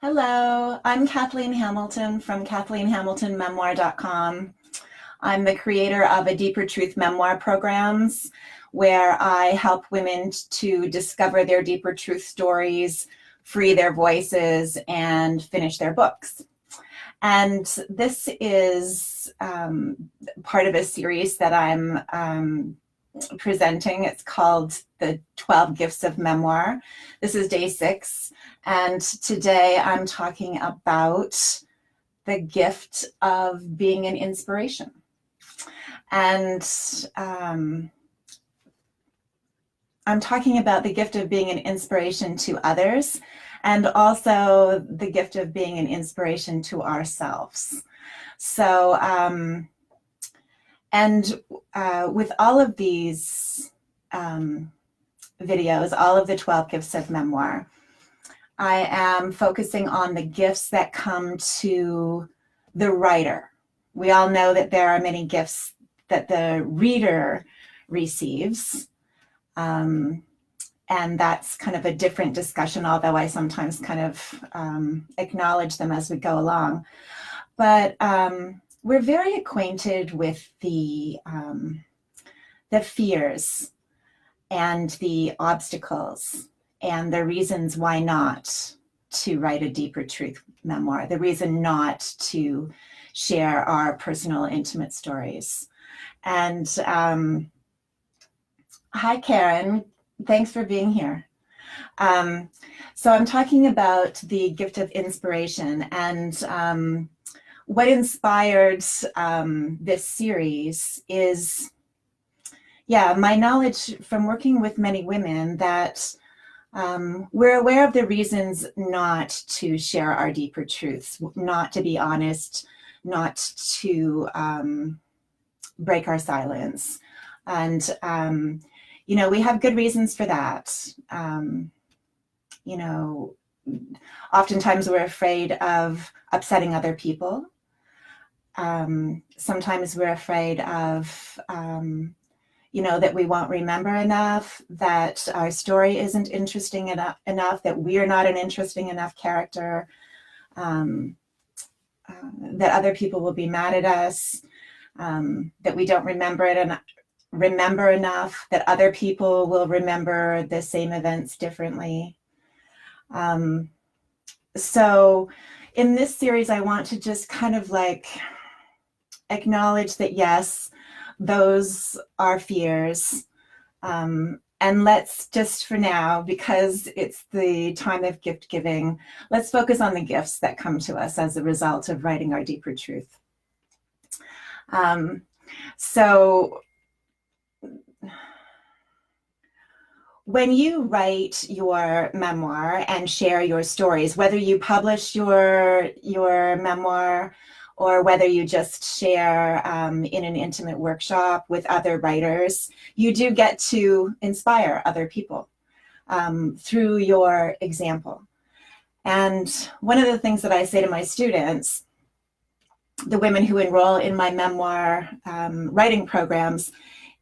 Hello, I'm Kathleen Hamilton from KathleenHamiltonMemoir.com. I'm the creator of a Deeper Truth Memoir programs where I help women to discover their deeper truth stories, free their voices, and finish their books. And this is part of a series that I'm presenting. It's called the 12 Gifts of Memoir. This is day 6. And today I'm talking about the gift of being an inspiration. And I'm talking about the gift of being an inspiration to others, and also the gift of being an inspiration to ourselves. So, with all of these videos, all of the 12 gifts of memoir, I am focusing on the gifts that come to the writer. We all know that there are many gifts that the reader receives. And that's kind of a different discussion, although I sometimes kind of acknowledge them as we go along. But we're very acquainted with the fears and the obstacles and the reasons why not to write a deeper truth memoir, the reason not to share our personal intimate stories. And hi, Karen. Thanks for being here. So I'm talking about the gift of inspiration, and what inspired this series is, my knowledge from working with many women that we're aware of the reasons not to share our deeper truths, not to be honest, not to break our silence. And we have good reasons for that. Oftentimes we're afraid of upsetting other people. Sometimes we're afraid of, that we won't remember enough, that our story isn't interesting enough, that we're not an interesting enough character, that other people will be mad at us, that we don't remember enough, that other people will remember the same events differently. So in this series, I want to just kind of acknowledge that, yes, those are fears. And let's just for now, because it's the time of gift giving, let's focus on the gifts that come to us as a result of writing our deeper truth. So when you write your memoir and share your stories, whether you publish your memoir or whether you just share in an intimate workshop with other writers, you do get to inspire other people through your example. And one of the things that I say to my students, the women who enroll in my memoir writing programs,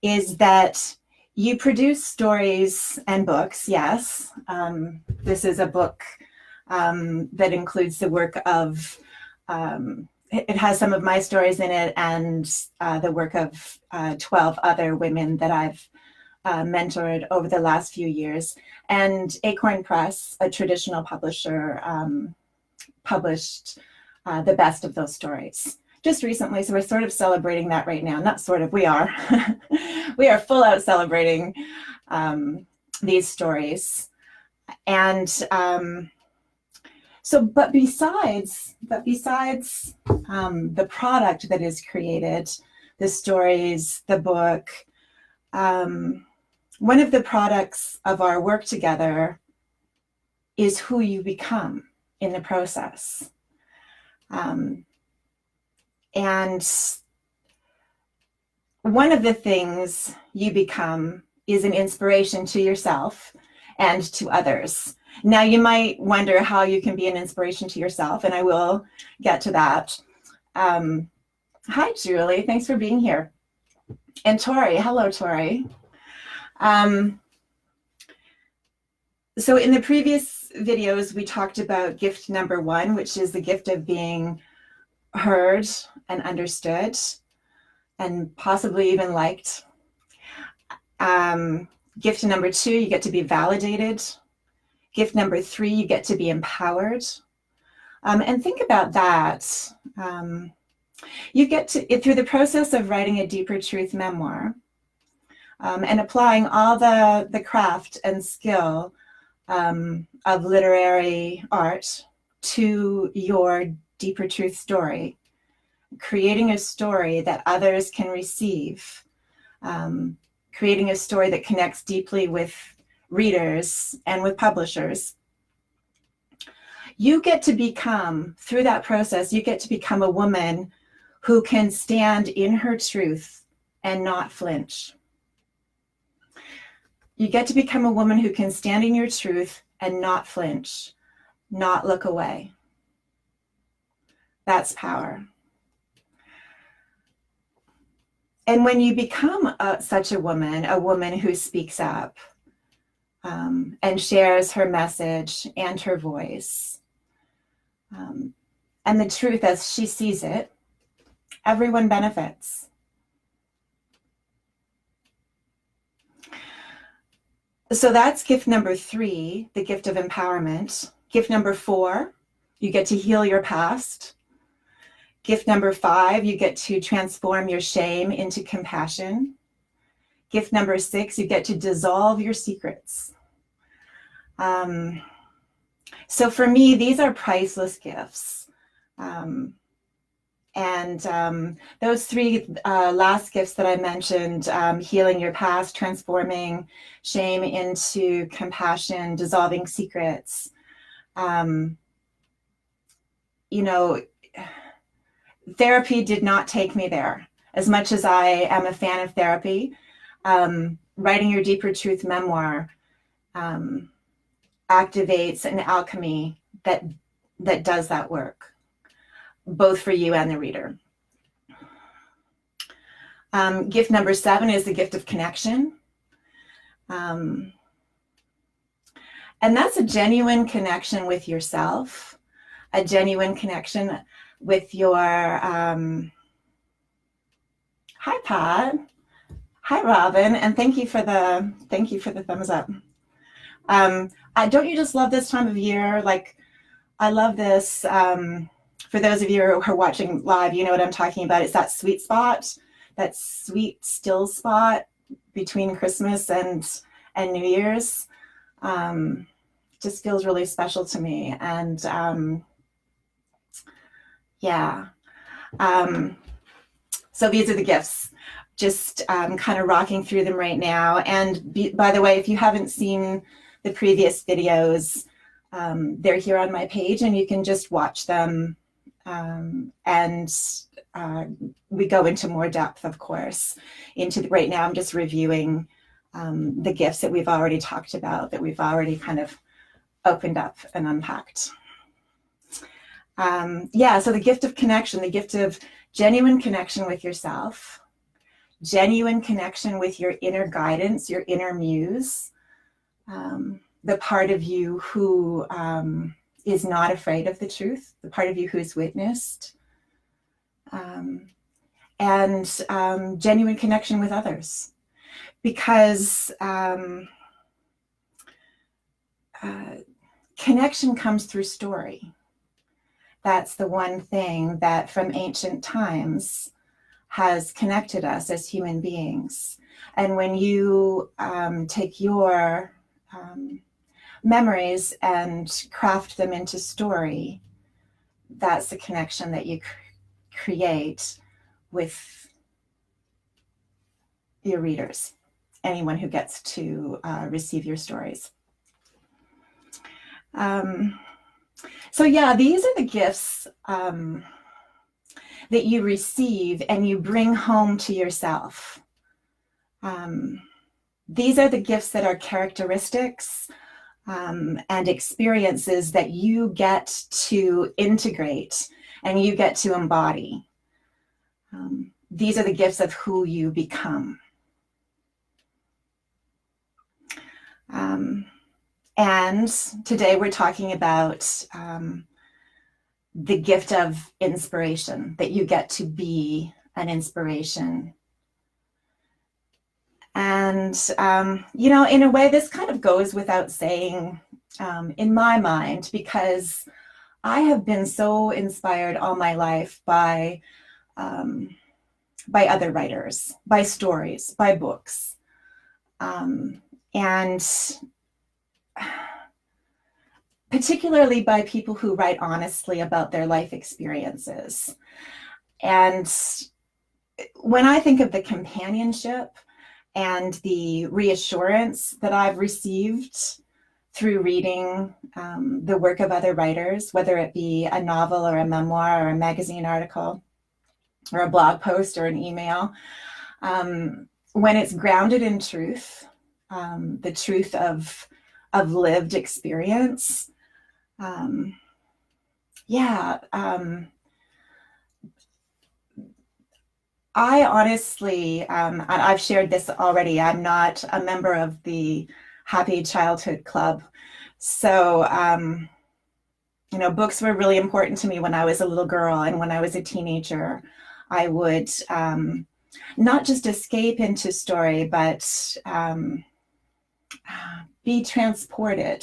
is that you produce stories and books, yes. This is a book that includes the work of, it has some of my stories in it and the work of 12 other women that I've mentored over the last few years. And Acorn Press, a traditional publisher, published the best of those stories just recently. So we're sort of celebrating that right now. Not sort of, we are. We are full out celebrating these stories. And but besides the product that is created, the stories, the book, one of the products of our work together is who you become in the process. And one of the things you become is an inspiration to yourself and to others. Now, you might wonder how you can be an inspiration to yourself, and I will get to that. Hi, Julie. Thanks for being here. And Tori. Hello, Tori. So in the previous videos, we talked about gift number 1, which is the gift of being heard and understood and possibly even liked. Gift number 2, you get to be validated. Gift number 3, you get to be empowered. And think about that. You get to, through the process of writing a deeper truth memoir, and applying all the craft and skill of literary art to your deeper truth story, creating a story that others can receive, creating a story that connects deeply with readers and with publishers. You get to become, through that process, you get to become a woman who can stand in her truth and not flinch. You get to become a woman who can stand in your truth and not flinch, not look away. That's power. And when you become such a woman who speaks up and shares her message and her voice, and the truth as she sees it, everyone benefits. So that's gift number 3, the gift of empowerment. Gift number 4, you get to heal your past. Gift number 5, you get to transform your shame into compassion. Gift number 6, you get to dissolve your secrets. So for me, these are priceless gifts. Those 3 last gifts that I mentioned, healing your past, transforming shame into compassion, dissolving secrets, therapy did not take me there. As much as I am a fan of therapy, writing your deeper truth memoir activates an alchemy that does that work, both for you and the reader. Gift number 7 is the gift of connection. And that's a genuine connection with yourself, a genuine connection with your, hi Pat, hi Robin, and thank you for the thumbs up. Don't you just love this time of year? Like, I love this. For those of you who are watching live, you know what I'm talking about. It's that sweet spot, that sweet still spot between Christmas and New Year's. Just feels really special to me. And so these are the gifts, just kind of rocking through them right now. And by the way, if you haven't seen the previous videos, they're here on my page and you can just watch them. We go into more depth, of course, right now I'm just reviewing the gifts that we've already talked about, that we've already kind of opened up and unpacked. So the gift of connection, the gift of genuine connection with yourself, genuine connection with your inner guidance, your inner muse, the part of you who is not afraid of the truth, the part of you who's witnessed, and genuine connection with others. Because connection comes through story. That's the one thing that from ancient times has connected us as human beings. And when you take your memories and craft them into story, that's the connection that you create with your readers, anyone who gets to receive your stories. So yeah, these are the gifts that you receive and you bring home to yourself. These are the gifts that are characteristics and experiences that you get to integrate and you get to embody. These are the gifts of who you become. And today we're talking about the gift of inspiration, that you get to be an inspiration. And, in a way, this kind of goes without saying in my mind, because I have been so inspired all my life by other writers, by stories, by books. And particularly by people who write honestly about their life experiences. And when I think of the companionship and the reassurance that I've received through reading the work of other writers, whether it be a novel or a memoir or a magazine article or a blog post or an email, when it's grounded in truth, the truth of lived experience, I honestly, and I've shared this already, I'm not a member of the Happy Childhood Club. So, books were really important to me when I was a little girl, and when I was a teenager, I would not just escape into story, but be transported.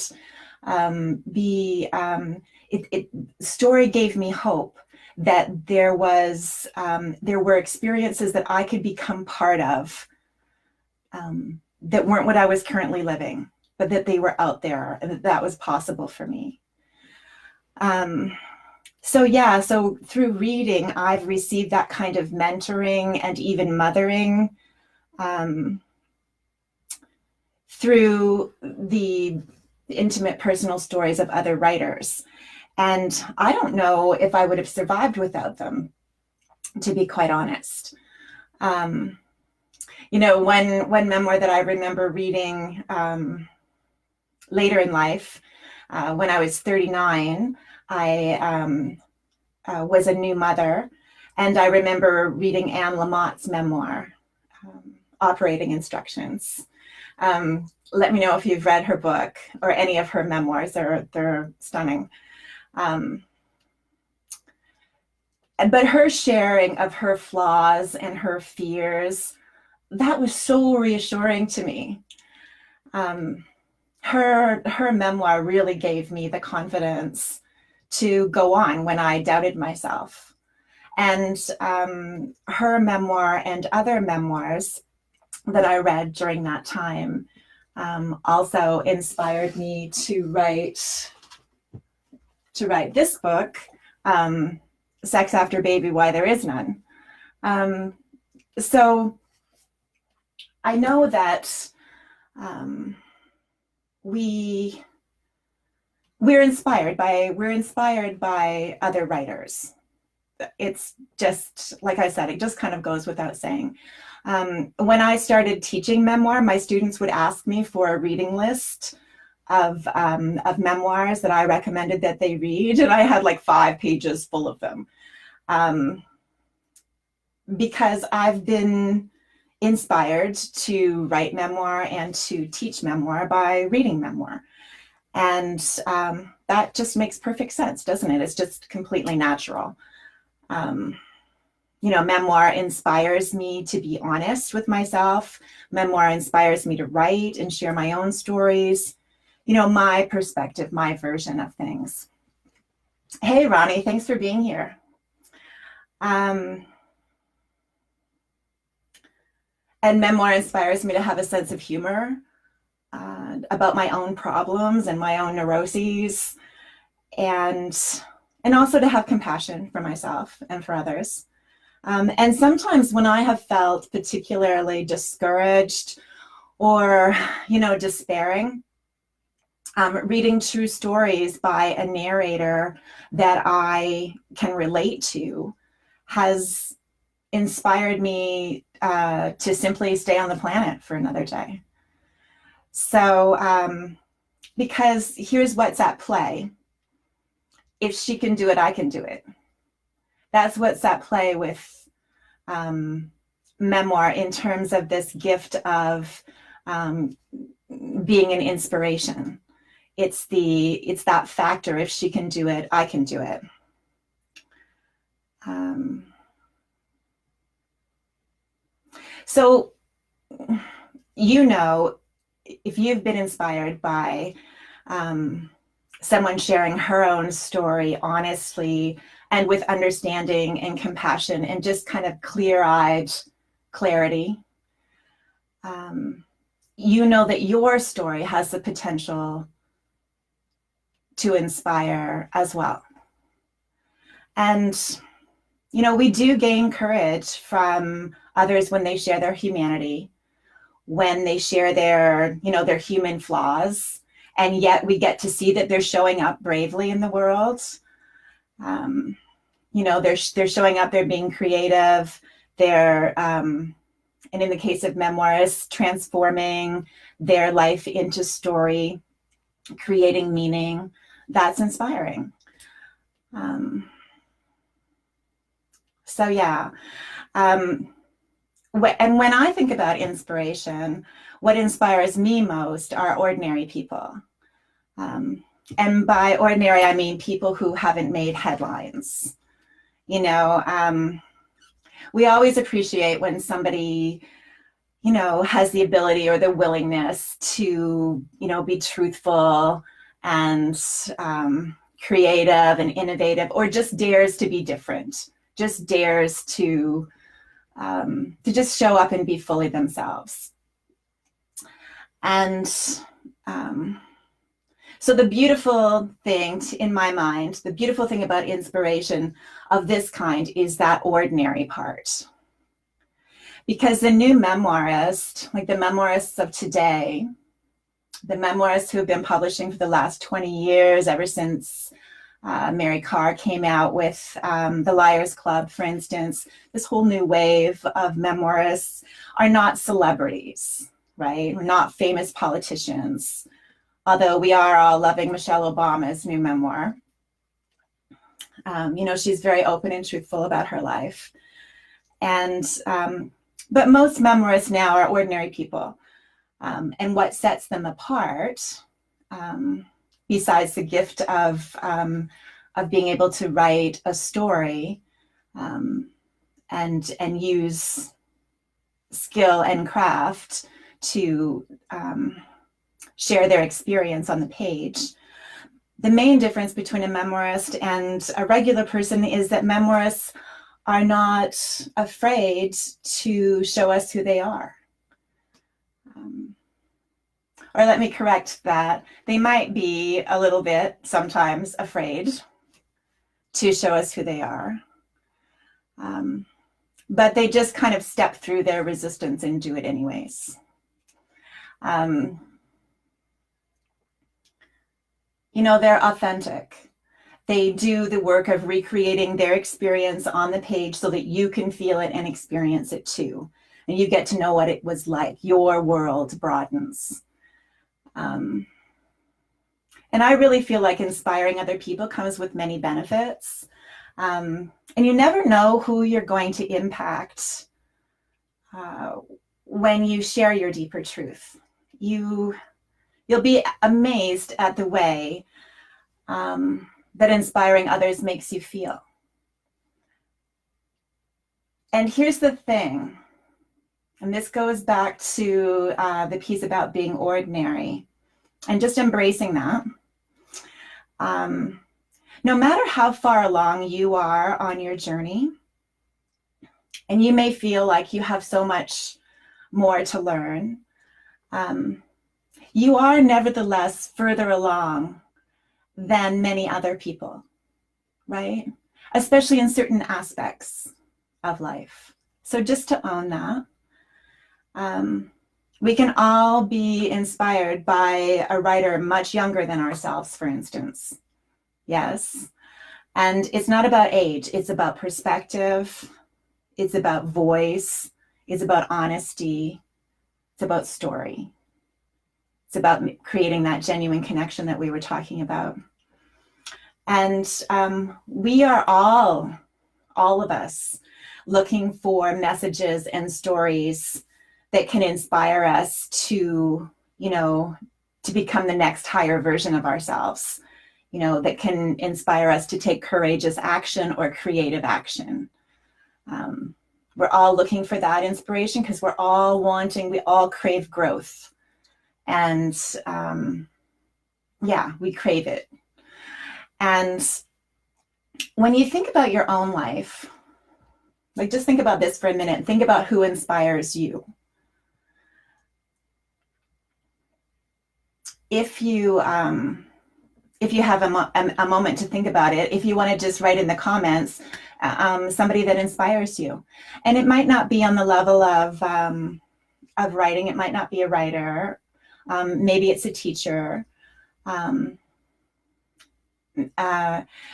Story gave me hope that there were experiences that I could become part of that weren't what I was currently living, but that they were out there and that was possible for me. So through reading, I've received that kind of mentoring and even mothering through the intimate personal stories of other writers. And I don't know if I would have survived without them, to be quite honest. One memoir that I remember reading later in life, when I was 39, I was a new mother, and I remember reading Anne Lamott's memoir, Operating Instructions. Let me know if you've read her book or any of her memoirs. They're stunning. But her sharing of her flaws and her fears, that was so reassuring to me. Her memoir really gave me the confidence to go on when I doubted myself. And her memoir and other memoirs that I read during that time also inspired me to write this book, Sex After Baby, Why There Is None. So I know that we're inspired by other writers. It's just, like I said, it just kind of goes without saying. When I started teaching memoir, my students would ask me for a reading list of memoirs that I recommended that they read, and I had like 5 pages full of them, because I've been inspired to write memoir and to teach memoir by reading memoir. And that just makes perfect sense, doesn't it? It's just completely natural. Memoir inspires me to be honest with myself. Memoir inspires me to write and share my own stories, my perspective, my version of things. Hey, Ronnie, thanks for being here. And memoir inspires me to have a sense of humor about my own problems and my own neuroses, and also to have compassion for myself and for others. And sometimes when I have felt particularly discouraged or, despairing, reading true stories by a narrator that I can relate to has inspired me to simply stay on the planet for another day. So, because here's what's at play. If she can do it, I can do it. That's what's at play with memoir in terms of this gift of being an inspiration. it's that factor. If she can do it, I can do it. So, if you've been inspired by someone sharing her own story honestly and with understanding and compassion and just kind of clear-eyed clarity, you know that your story has the potential to inspire as well. And, we do gain courage from others when they share their humanity, when they share their human flaws, and yet we get to see that they're showing up bravely in the world. They're showing up, they're being creative, they're, and in the case of memoirists, transforming their life into story, creating meaning. That's inspiring. So yeah. And when I think about inspiration, what inspires me most are ordinary people. And by ordinary, I mean people who haven't made headlines. We always appreciate when somebody, has the ability or the willingness to, be truthful and creative and innovative, or just dares to be different, just dares to just show up and be fully themselves. And so the beautiful thing in my mind, the beautiful thing about inspiration of this kind is that ordinary part. Because the new memoirist, like the memoirists of today, the memoirists who have been publishing for the last 20 years, ever since Mary Karr came out with The Liars Club, for instance, this whole new wave of memoirists are not celebrities, right? We're not famous politicians, although we are all loving Michelle Obama's new memoir. She's very open and truthful about her life. And but most memoirists now are ordinary people. And what sets them apart, besides the gift of being able to write a story and use skill and craft to share their experience on the page. The main difference between a memoirist and a regular person is that memoirists are not afraid to show us who they are. Or let me correct that. They might be a little bit sometimes afraid to show us who they are. But they just kind of step through their resistance and do it anyways. They're authentic. They do the work of recreating their experience on the page so that you can feel it and experience it too. And you get to know what it was like. Your world broadens. And I really feel like inspiring other people comes with many benefits. And you never know who you're going to impact when you share your deeper truth. You'll be amazed at the way that inspiring others makes you feel. And here's the thing, and this goes back to the piece about being ordinary and just embracing that. No matter how far along you are on your journey, and you may feel like you have so much more to learn, you are nevertheless further along than many other people, right? Especially in certain aspects of life. So just to own that. We can all be inspired by a writer much younger than ourselves, for instance. Yes. And it's not about age, it's about perspective, it's about voice, it's about honesty, it's about story. It's about creating that genuine connection that we were talking about. And we are all of us, looking for messages and stories that can inspire us to to become the next higher version of ourselves, you know, that can inspire us to take courageous action or creative action. We're all looking for that inspiration because we all crave growth. And yeah, we crave it. And when you think about your own life, like just think about this for a minute. Think about who inspires you. If you have a moment to think about it, if you want to just write in the comments somebody that inspires you, and it might not be on the level of writing. It might not be a writer. Maybe it's a teacher.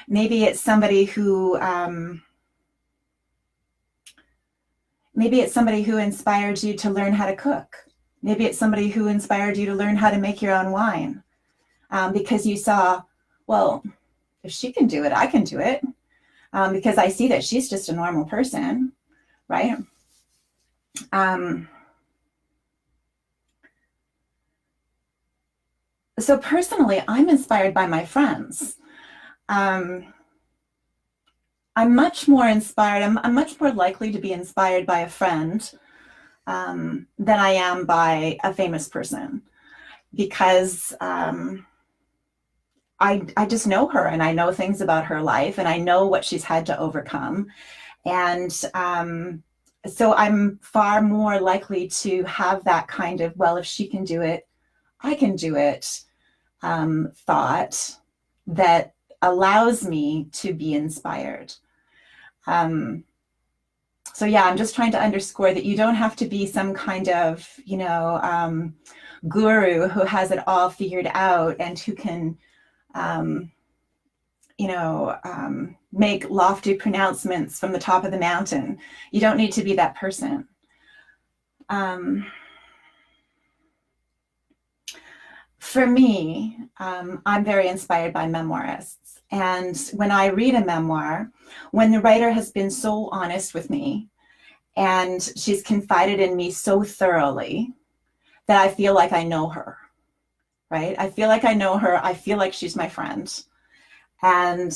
Maybe it's somebody who inspired you to learn how to cook. Maybe it's somebody who inspired you to learn how to make your own wine, because you saw, well, if she can do it, I can do it, because I see that she's just a normal person, right? So personally, I'm inspired by my friends. I'm much more inspired. I'm much more likely to be inspired by a friend than I am by a famous person, because I just know her, and I know things about her life, and I know what she's had to overcome. And so I'm far more likely to have that kind of, well, if she can do it, I can do it, thought that allows me to be inspired. So yeah, I'm just trying to underscore that you don't have to be some kind of, you know, guru who has it all figured out and who can, you know, make lofty pronouncements from the top of the mountain. You don't need to be that person. For me, I'm very inspired by memoirists. And when I read a memoir, when the writer has been so honest with me and she's confided in me so thoroughly that I feel like I know her, right? I feel like I know her. I feel like she's my friend. And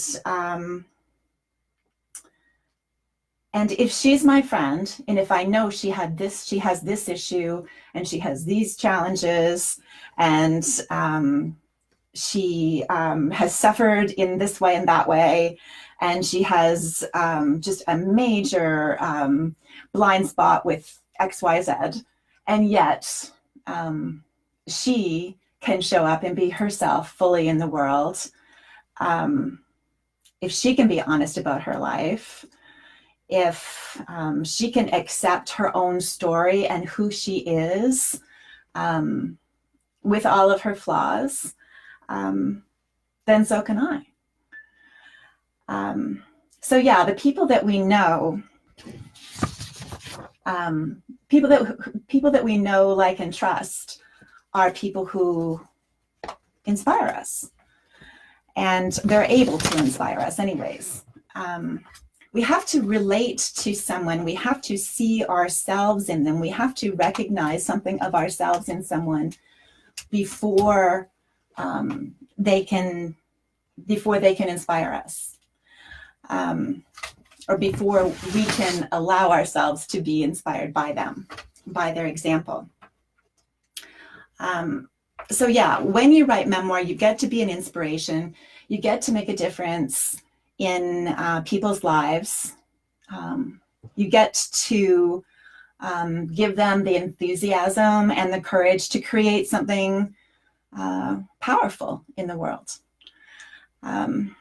if she's my friend, and if I know she has this issue, and she has these challenges, and she has suffered in this way and that way, and she has just a major blind spot with XYZ, and yet she can show up and be herself fully in the world. If she can be honest about her life, if she can accept her own story and who she is, with all of her flaws, then so can I. So yeah, the people that we know, people that we know, like, and trust are people who inspire us, and they're able to inspire us anyways. We have to relate to someone. We have to see ourselves in them. We have to recognize something of ourselves in someone before they can inspire us, or before we can allow ourselves to be inspired by them, by their example. So yeah, when you write memoir, you get to be an inspiration. You get to make a difference in people's lives. You get to give them the enthusiasm and the courage to create something powerful in the world. And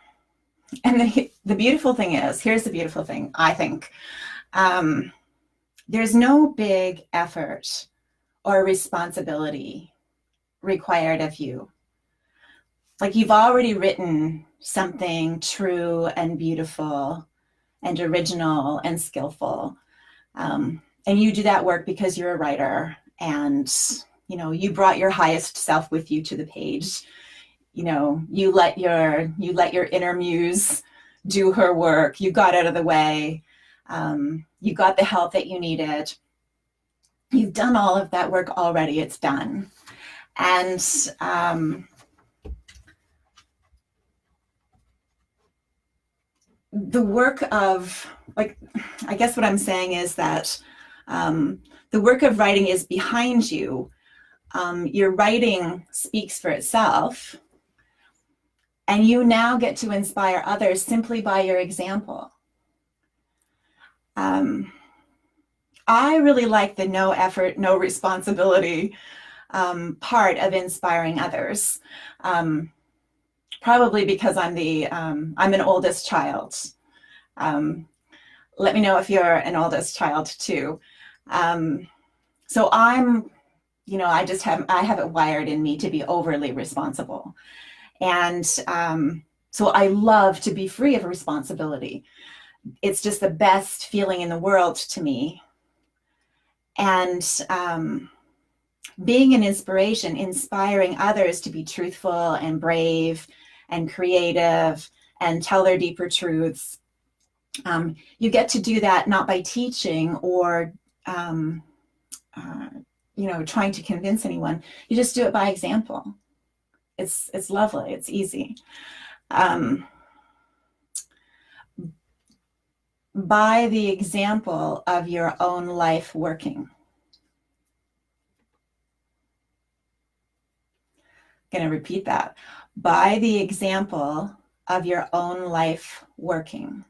the beautiful thing is, here's the beautiful thing, I think. There's no big effort or responsibility required of you. Like, you've already written something true and beautiful and original and skillful. And you do that work because you're a writer, and, you know, you brought your highest self with you to the page. You know, you let your inner muse do her work. You got out of the way. You got the help that you needed. You've done all of that work already. It's done. And the work of, like, I guess what I'm saying is that the work of writing is behind you. Your writing speaks for itself, and you now get to inspire others simply by your example. I really like the no effort, no responsibility part of inspiring others. Probably because I'm an oldest child. Let me know if you're an oldest child too. So I'm, I have it wired in me to be overly responsible. And so I love to be free of responsibility. It's just the best feeling in the world to me. And being an inspiration, inspiring others to be truthful and brave and creative and tell their deeper truths. You get to do that not by teaching or trying to convince anyone. You just do it by example. It's lovely. It's easy. By the example of your own life working. I'm going to repeat that. By the example of your own life working.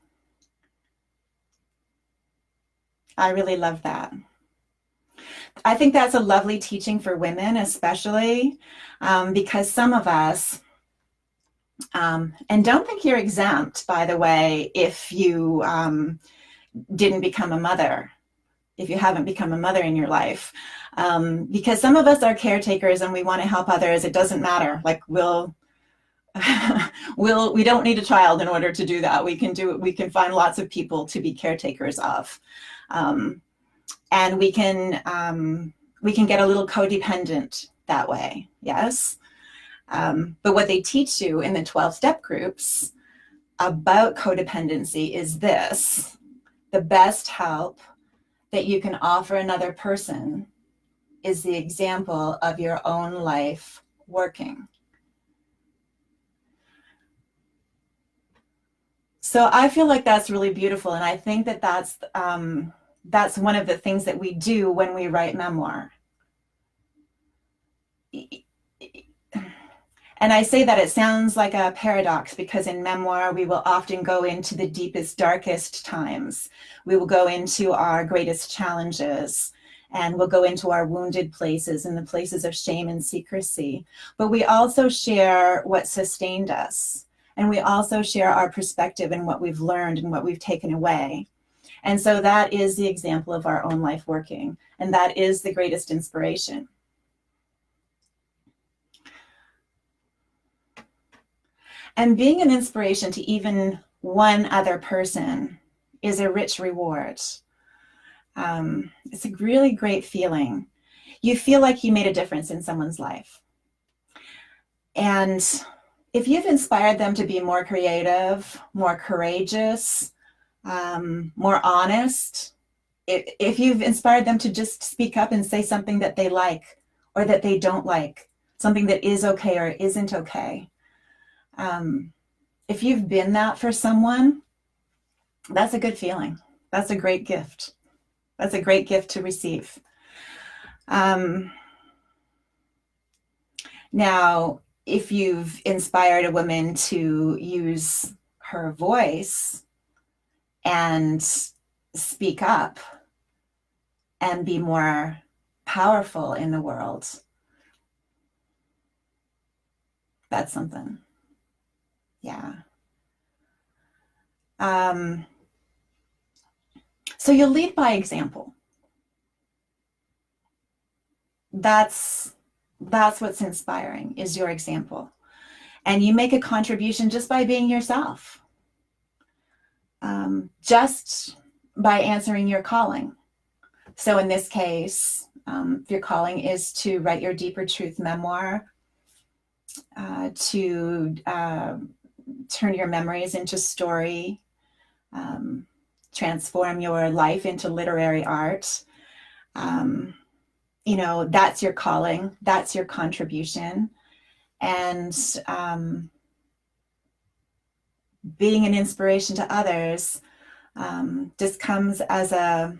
I really love that. I think that's a lovely teaching for women, especially because some of us, and don't think you're exempt, by the way, if you didn't become a mother, if you haven't become a mother in your life, because some of us are caretakers and we want to help others. It doesn't matter. Like we don't need a child in order to do that. We can do it. We can find lots of people to be caretakers of. And we can get a little codependent that way, yes? But what they teach you in the 12-step groups about codependency is this: the best help that you can offer another person is the example of your own life working. So I feel like that's really beautiful, and I think that that's one of the things that we do when we write memoir. And I say that it sounds like a paradox because in memoir, we will often go into the deepest, darkest times. We will go into our greatest challenges, and we'll go into our wounded places and the places of shame and secrecy. But we also share what sustained us. And we also share our perspective and what we've learned and what we've taken away. And so that is the example of our own life working. And that is the greatest inspiration. And being an inspiration to even one other person is a rich reward. It's a really great feeling. You feel like you made a difference in someone's life. And if you've inspired them to be more creative, more courageous, more honest, if you've inspired them to just speak up and say something that they like or that they don't like, something that is okay or isn't okay, if you've been that for someone, that's a good feeling. That's a great gift. That's a great gift to receive. Now, if you've inspired a woman to use her voice and speak up and be more powerful in the world, that's something. Yeah. So you'll lead by example. That's what's inspiring, is your example. And you make a contribution just by being yourself. Just by answering your calling. So in this case, if your calling is to write your deeper truth memoir, to turn your memories into story, transform your life into literary art, you know, that's your calling, that's your contribution. And being an inspiration to others just comes as a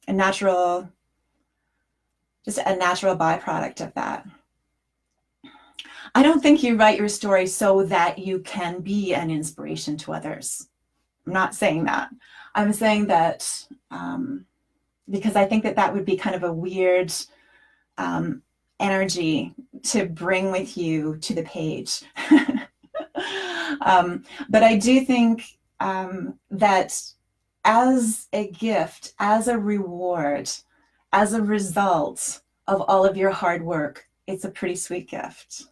natural, just a natural byproduct of that. I don't think you write your story so that you can be an inspiration to others. I'm not saying that. I'm saying that because I think that that would be kind of a weird energy to bring with you to the page. But I do think that as a gift, as a reward, as a result of all of your hard work, it's a pretty sweet gift.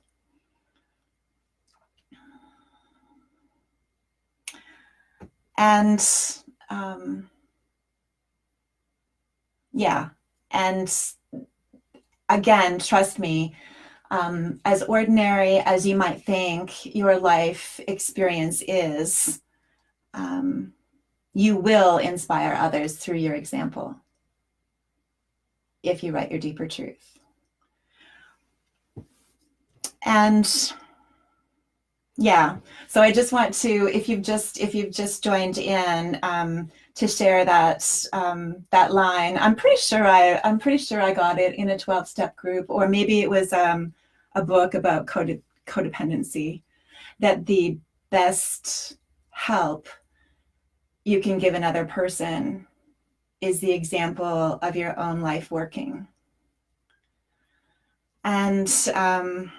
And yeah, and again, trust me, as ordinary as you might think your life experience is, you will inspire others through your example if you write your deeper truth. And yeah, so I just want to, if you've just joined in, to share that that line. I'm pretty sure I got it in a 12-step group, or maybe it was a book about codependency. That the best help you can give another person is the example of your own life working. And so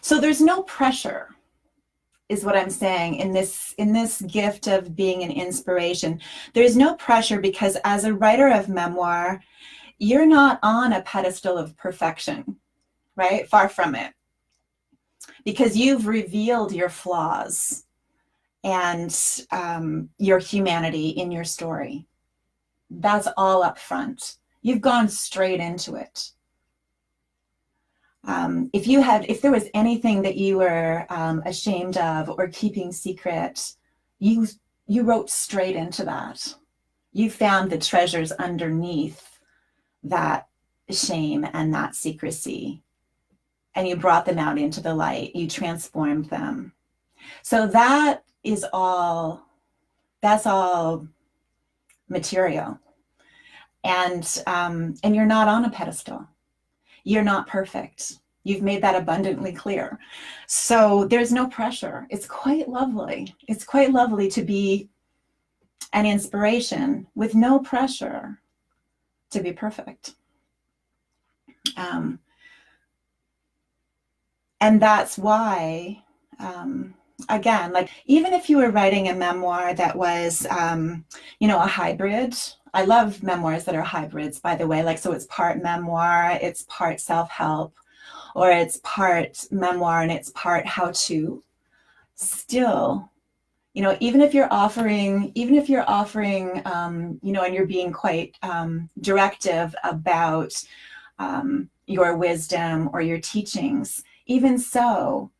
there's no pressure, is what I'm saying, in this gift of being an inspiration. There's no pressure, because as a writer of memoir, you're not on a pedestal of perfection, right? Far from it. Because you've revealed your flaws and your humanity in your story. That's all up front. You've gone straight into it. If there was anything that you were ashamed of or keeping secret, you wrote straight into that. You found the treasures underneath that shame and that secrecy, and you brought them out into the light. You transformed them. So that's all material. And you're not on a pedestal. You're not perfect. You've made that abundantly clear. So there's no pressure. It's quite lovely. It's quite lovely to be an inspiration with no pressure to be perfect. And that's why, again, like, even if you were writing a memoir that was, you know, a hybrid. I love memoirs that are hybrids, by the way. Like, so it's part memoir, it's part self-help, or it's part memoir and it's part how-to. Still, you know, even if you're offering, you know, and you're being quite directive about your wisdom or your teachings, even so,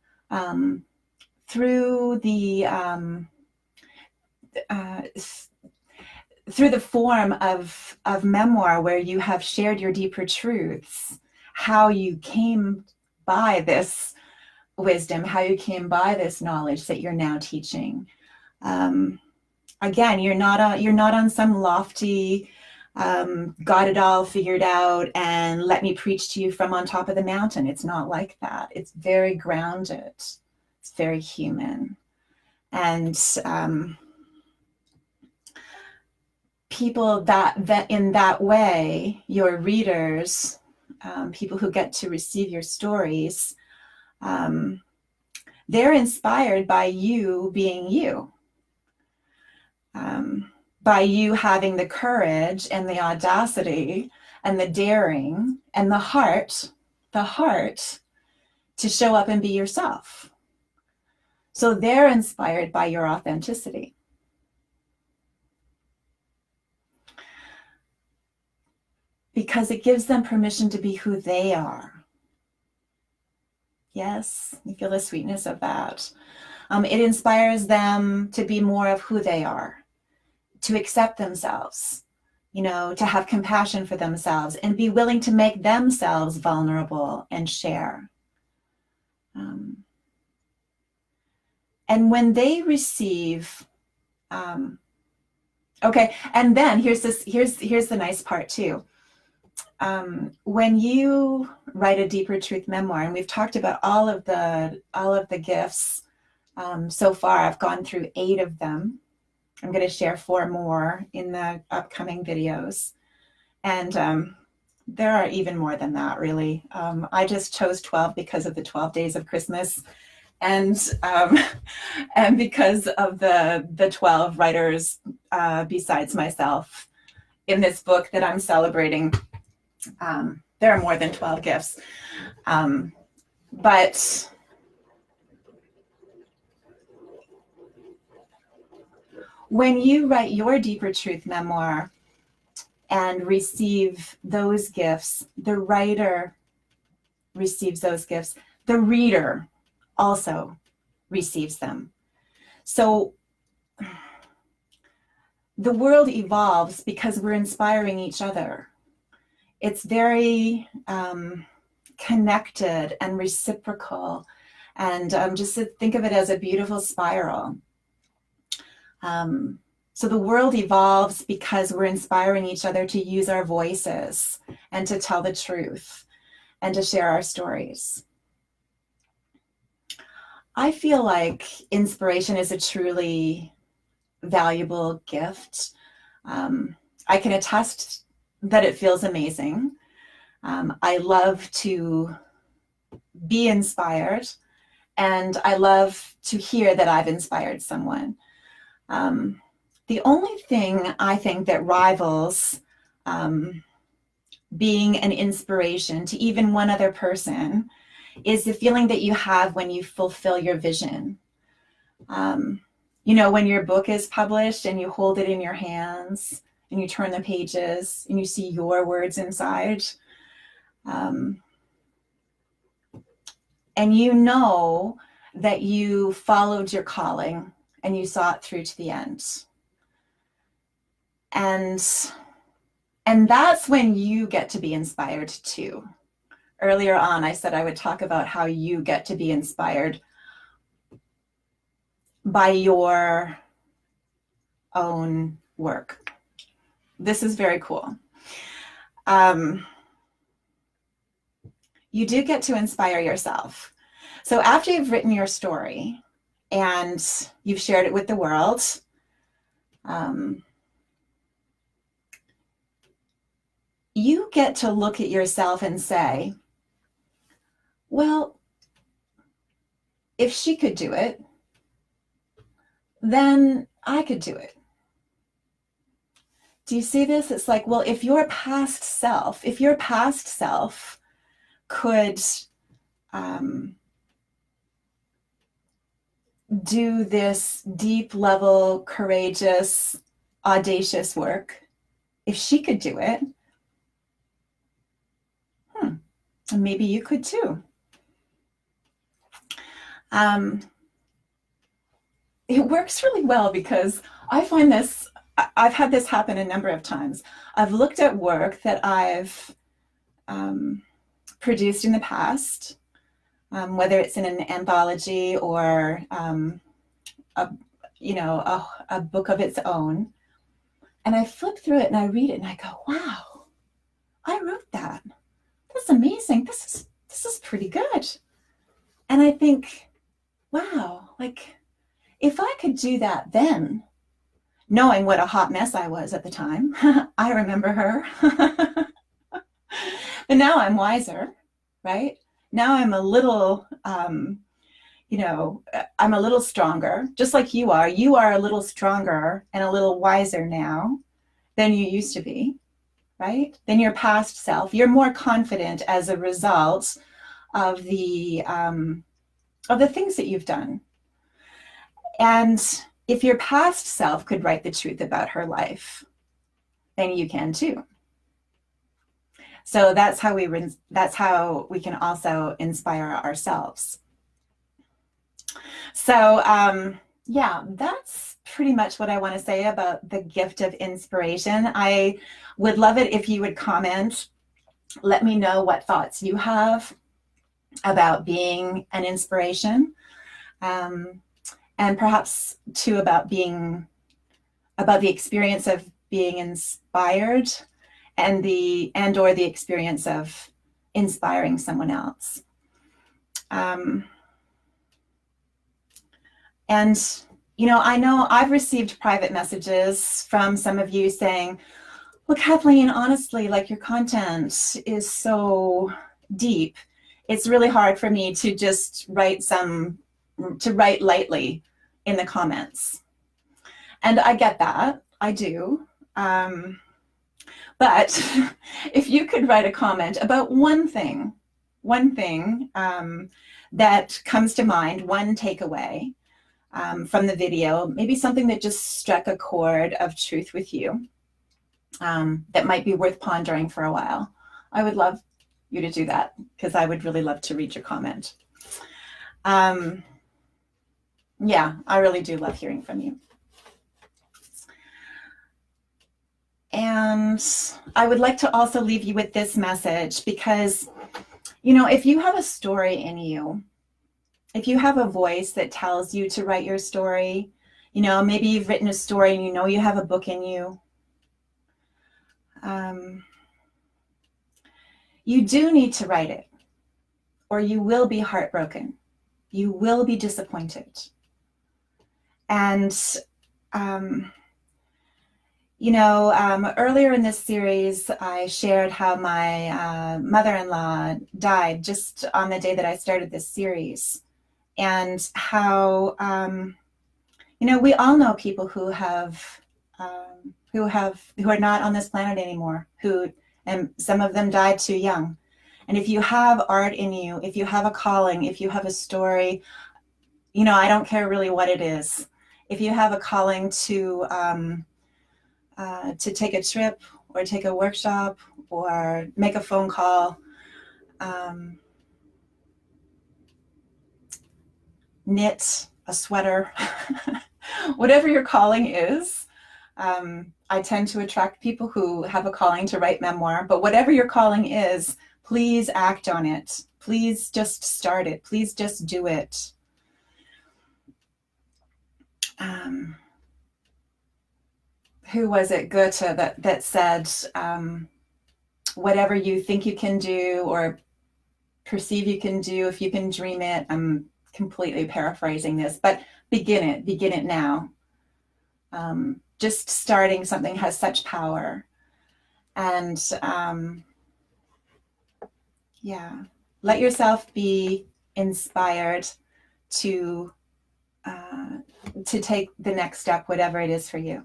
through the form of memoir, where you have shared your deeper truths, how you came by this wisdom, how you came by this knowledge that you're now teaching. Again, you're not on some lofty, got it all figured out and let me preach to you from on top of the mountain. It's not like that. It's very grounded. It's very human. And people that in that way, your readers, people who get to receive your stories, they're inspired by you being you, by you having the courage and the audacity and the daring and the heart to show up and be yourself. So they're inspired by your authenticity. Because it gives them permission to be who they are. Yes, you feel the sweetness of that. It inspires them to be more of who they are, to accept themselves, you know, to have compassion for themselves and be willing to make themselves vulnerable and share. And when they receive, okay, and then here's the nice part too. When you write a deeper truth memoir, and we've talked about all of the gifts so far, I've gone through 8 of them. I'm going to share 4 more in the upcoming videos, and there are even more than that, really. I just chose 12 because of the 12 days of Christmas, and because of the 12 writers besides myself in this book that I'm celebrating. There are more than 12 gifts, but when you write your deeper truth memoir and receive those gifts, the writer receives those gifts, the reader also receives them. So the world evolves because we're inspiring each other. It's very connected and reciprocal, and just to think of it as a beautiful spiral. So the world evolves because we're inspiring each other to use our voices and to tell the truth and to share our stories. I feel like inspiration is a truly valuable gift. I can attest that it feels amazing. I love to be inspired, and I love to hear that I've inspired someone. The only thing I think that rivals being an inspiration to even one other person is the feeling that you have when you fulfill your vision. You know, when your book is published and you hold it in your hands and you turn the pages and you see your words inside, and you know that you followed your calling and you saw it through to the end. And that's when you get to be inspired too. Earlier on, I said I would talk about how you get to be inspired by your own work. This is very cool. You do get to inspire yourself. So after you've written your story and you've shared it with the world, you get to look at yourself and say, well, if she could do it, then I could do it. Do you see this? It's like, well, if your past self could do this deep level, courageous, audacious work, if she could do it, maybe you could too. It works really well because I find this, I've had this happen a number of times. I've looked at work that I've produced in the past, whether it's in an anthology or a book of its own, and I flip through it and I read it and I go, wow, I wrote that. That's amazing. This is pretty good. And I think, wow, like if I could do that then, knowing what a hot mess I was at the time, I remember her. But now I'm wiser, right? Now I'm a little, I'm a little stronger, just like you are. You are a little stronger and a little wiser now than you used to be, right? Than your past self. You're more confident as a result of the things that you've done. And if your past self could write the truth about her life, then you can too. So that's how we can also inspire ourselves. So yeah, that's pretty much what I want to say about the gift of inspiration. I would love it if you would comment. Let me know what thoughts you have about being an inspiration, and perhaps too about the experience of being inspired and or the experience of inspiring someone else. And I know I've received private messages from some of you saying, well, Kathleen, honestly, like, your content is so deep. It's really hard for me to just write lightly in the comments. And I get that, I do. But if you could write a comment about one thing that comes to mind, one takeaway from the video, maybe something that just struck a chord of truth with you, that might be worth pondering for a while, I would love you to do that, because I would really love to read your comment. Yeah, I really do love hearing from you. And I would like to also leave you with this message, because, if you have a story in you, if you have a voice that tells you to write your story, maybe you've written a story and you have a book in you, you do need to write it, or you will be heartbroken. You will be disappointed. And, earlier in this series, I shared how my mother-in-law died just on the day that I started this series, and how, we all know people who are not on this planet anymore, and some of them died too young. And if you have art in you, if you have a calling, if you have a story, I don't care really what it is. If you have a calling to take a trip, or take a workshop, or make a phone call, knit a sweater, whatever your calling is. I tend to attract people who have a calling to write memoir, but whatever your calling is, please act on it. Please just start it. Please just do it. Who was it, Goethe, that said, whatever you think you can do or perceive you can do, if you can dream it. I'm completely paraphrasing this, but begin it now. Just starting something has such power. And yeah, let yourself be inspired to take the next step, whatever it is for you.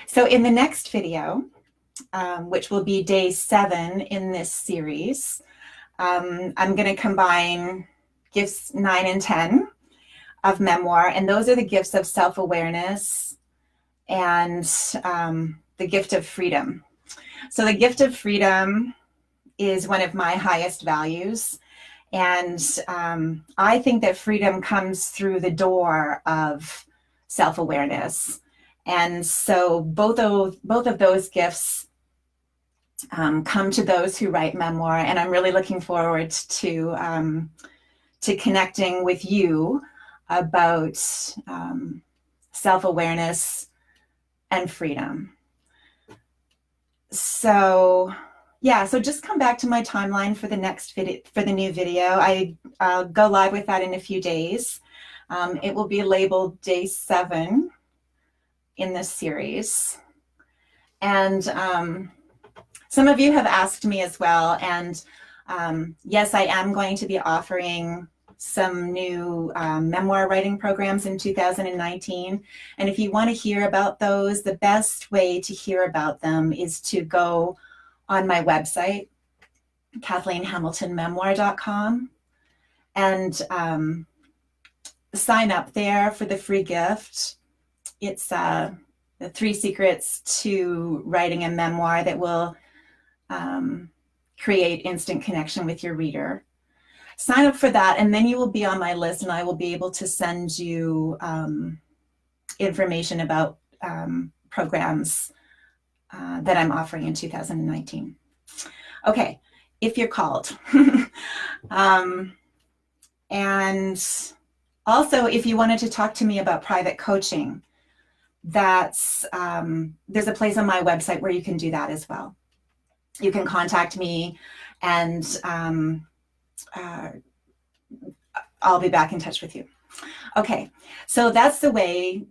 So in the next video, which will be day 7 in this series, I'm going to combine gifts 9 and 10 of memoir, and those are the gifts of self-awareness and the gift of freedom. So the gift of freedom is one of my highest values, and I think that freedom comes through the door of self-awareness. And so both of those gifts come to those who write memoir, and I'm really looking forward to connecting with you about self-awareness and freedom. So yeah, so just come back to my timeline for the next video, for the new video. I'll go live with that in a few days. It will be labeled day 7 in this series. And some of you have asked me as well, and yes, I am going to be offering some new memoir writing programs in 2019. And if you want to hear about those, the best way to hear about them is to go on my website, KathleenHamiltonMemoir.com, and sign up there for the free gift. It's the 3 secrets to writing a memoir that will create instant connection with your reader. Sign up for that, and then you will be on my list, and I will be able to send you information about programs that I'm offering in 2019. Okay, if you're called. And also, if you wanted to talk to me about private coaching, that's there's a place on my website where you can do that as well. You can contact me, and I'll be back in touch with you. Okay, so that's the way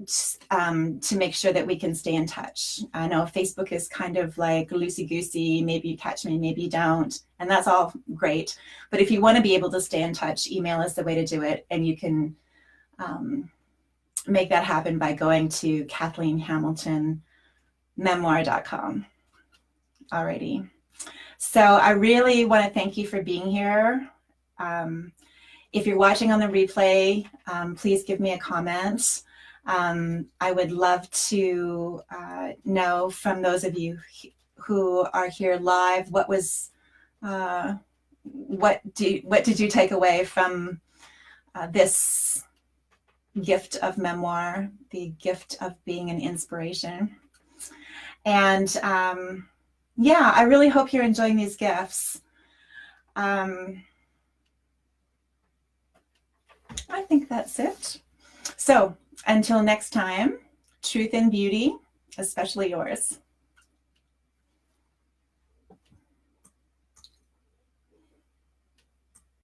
to make sure that we can stay in touch. I know Facebook is kind of like loosey-goosey, maybe you catch me, maybe you don't, and that's all great. But if you want to be able to stay in touch, email is the way to do it, and you can make that happen by going to KathleenHamiltonMemoir.com. Alrighty, so I really want to thank you for being here. If you're watching on the replay, please give me a comment. I would love to know from those of you who are here live, what did you take away from this gift of memoir, the gift of being an inspiration. And yeah, I really hope you're enjoying these gifts. I think that's it. So until next time, truth and beauty, especially yours.